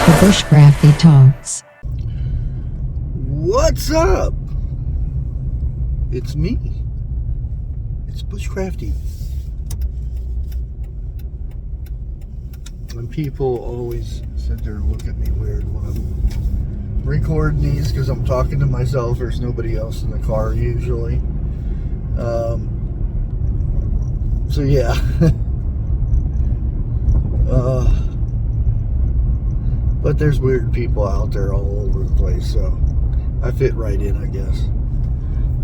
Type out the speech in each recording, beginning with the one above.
The Bushcrafty Talks. What's up? It's me. It's Bushcrafty. And people always sit there and look at me weird when I'm recording these because I'm talking to myself. There's nobody else in the car usually. So yeah. But there's weird people out there all over the place, so I fit right in, I guess.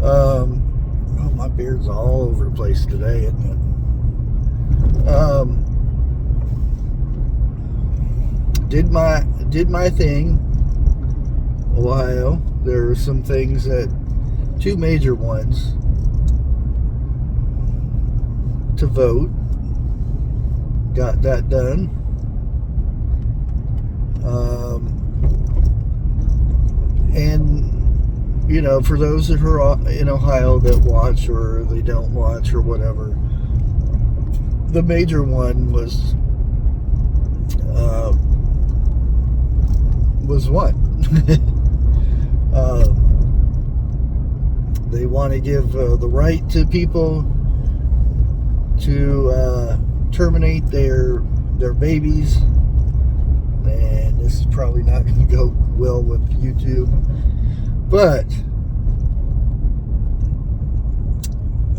Oh, my beard's all over the place today, isn't it? Did my thing a while. There were some things two major ones to vote. Got that done. And you know, for those that are in Ohio that watch or they don't watch or whatever, the major one was what? They want to give the right to people to terminate their babies. And this is probably not going to go well with YouTube, but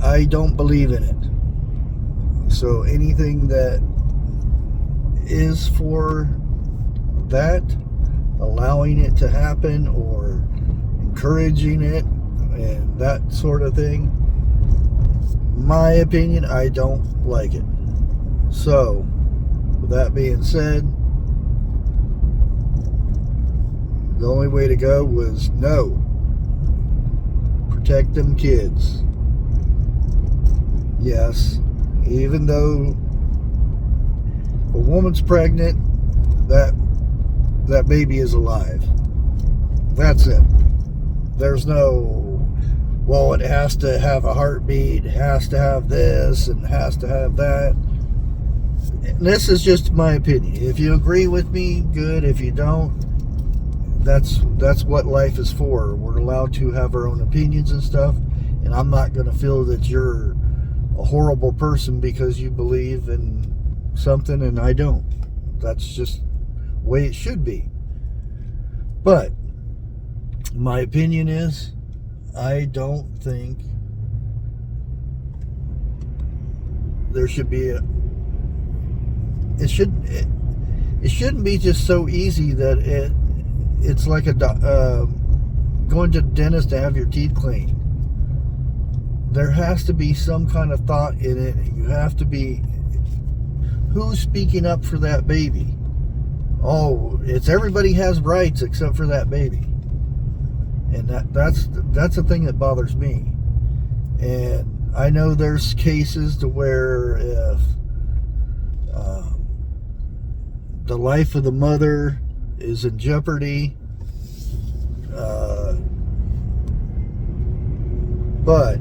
I don't believe in it. So anything that is for that, allowing it to happen or encouraging it and that sort of thing, my opinion, I don't like it. So with that being said, the only way to go was no. Protect them kids. Yes, even though a woman's pregnant, that baby is alive. That's it. There's no, well, it has to have a heartbeat, it has to have this, and it has to have that. And this is just my opinion. If you agree with me, good. If you don't, that's what life is for. We're allowed to have our own opinions and stuff, and I'm not going to feel that you're a horrible person because you believe in something and I don't. That's just the way it should be. But my opinion is, I don't think there should be it shouldn't be just so easy that it's like going to the dentist to have your teeth cleaned. There has to be some kind of thought in it. You have to be, who's speaking up for that baby? Oh, it's everybody has rights except for that baby. And that's the thing that bothers me. And I know there's cases to where if the life of the mother is in jeopardy, but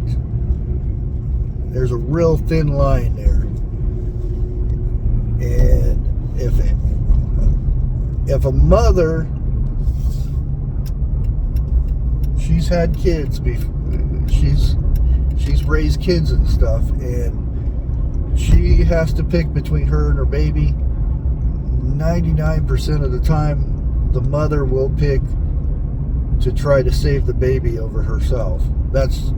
there's a real thin line there. And if a mother, she's had kids she's raised kids and stuff, and she has to pick between her and her baby, 99% of the time the mother will pick to try to save the baby over herself. It's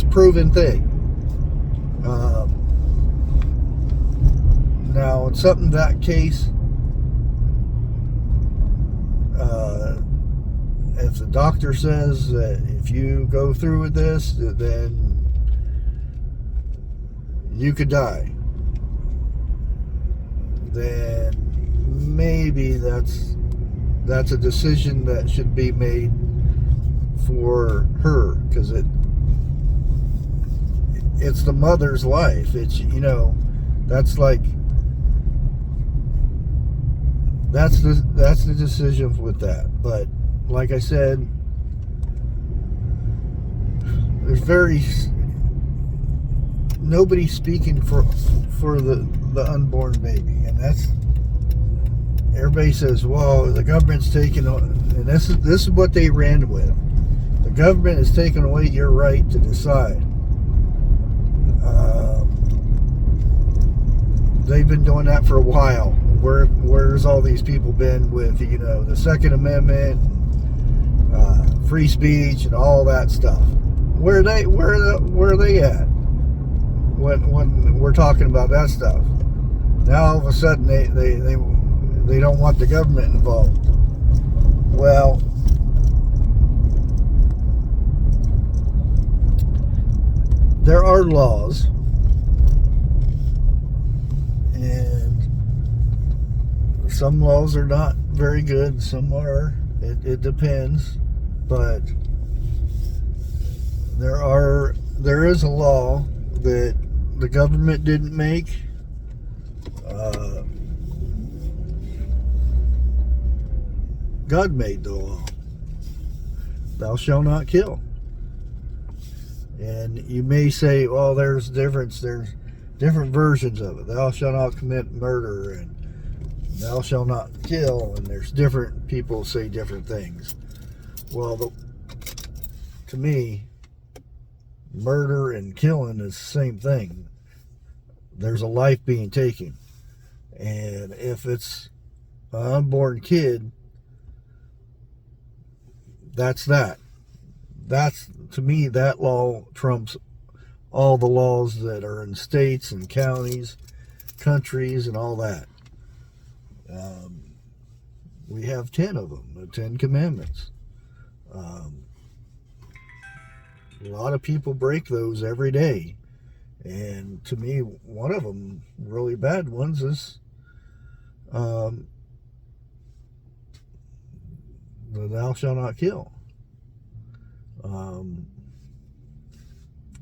a proven thing. Now in something that case, if the doctor says that if you go through with this, then you could die, then maybe that's a decision that should be made for her, because it's the mother's life. It's, you know, that's the decision with that. But like I said, there's nobody speaking for the unborn baby, and everybody says, well, the government's taking, and this is what they ran with. The government is taking away your right to decide. They've been doing that for a while. Where's all these people been with, the Second Amendment, free speech, and all that stuff? Where are they at when we're talking about that stuff? Now all of a sudden they don't want the government involved. Well, there are laws, and some laws are not very good, some are. It depends, but there is a law that the government didn't make. God made the law. Thou shalt not kill. And you may say, well, there's different versions of it. Thou shalt not commit murder, and thou shalt not kill, and there's different people say different things. Well, to me, murder and killing is the same thing. There's a life being taken. And if it's an unborn kid, that's that. To me, that law trumps all the laws that are in states and counties, countries, and all that. We have 10 of them, the 10 Commandments. A lot of people break those every day. And to me, one of them, really bad ones, is the thou shalt not kill.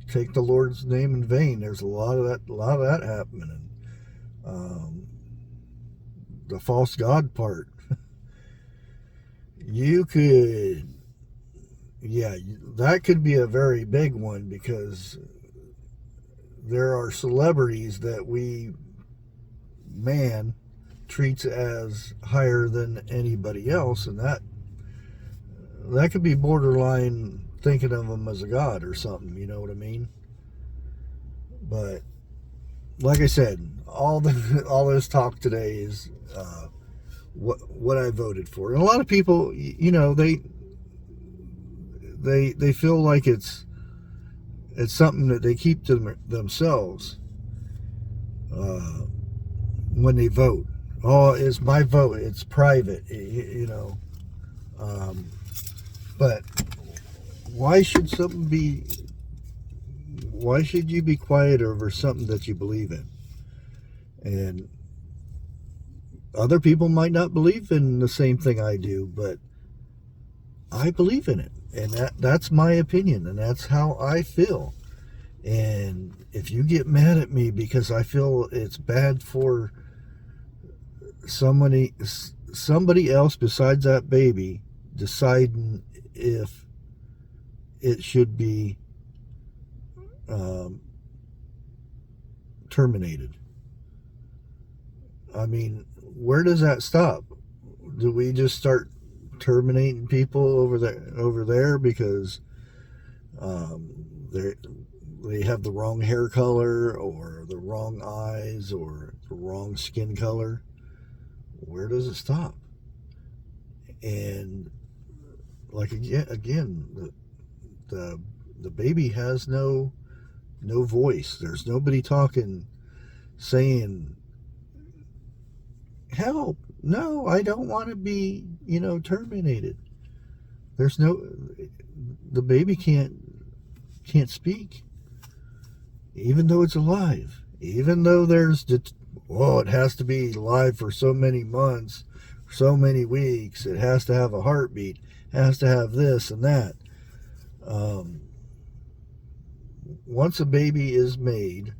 Take the Lord's name in vain. There's a lot of that happening. The false god part. That could be a very big one, because there are celebrities that man treats as higher than anybody else, and that could be borderline thinking of them as a god or something, you know what I mean? But like I said, all this talk today is what I voted for. And a lot of people, they feel like it's something that they keep to themselves when they vote. Oh, it's my vote. It's private, But why should you be quiet over something that you believe in? And other people might not believe in the same thing I do, but I believe in it. And that's my opinion, and that's how I feel. And if you get mad at me because I feel it's bad for somebody else besides that baby deciding if it should be terminated, I mean, where does that stop? Do we just start terminating people over there because they have the wrong hair color, or the wrong eyes, or the wrong skin color? Where does it stop? And like again, the baby has no voice. There's nobody talking, saying, help, no, I don't want to be terminated. The baby can't speak, even though it's alive, even though it has to be alive for so many months, so many weeks, it has to have a heartbeat, has to have this and that. Once a baby is made,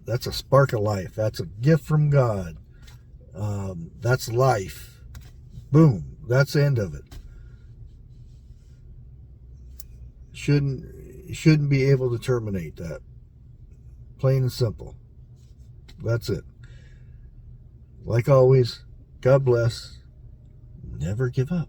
that's a spark of life. That's a gift from God. That's life. Boom. That's the end of it. Shouldn't be able to terminate that. Plain and simple. That's it. Like always, God bless. Never give up.